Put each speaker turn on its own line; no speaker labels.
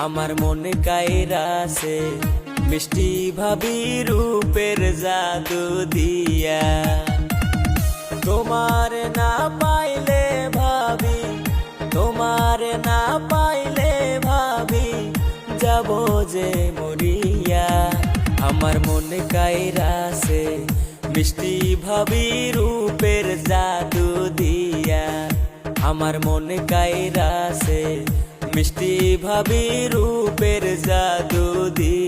আমার মনে কায়রাছে মিষ্টি ভাবি রূপের জাদু দিয়া। তোমার না পাইলে ভাবি, তোমার না পাইলে ভাবি যাব যে মরিয়া। আমার মনে কায়রাছে মিষ্টি ভাবি রূপের জাদু দিয়া। আমার মনে কায়রাছে মিষ্টি ভাবি রূপের জাদু দিয়া।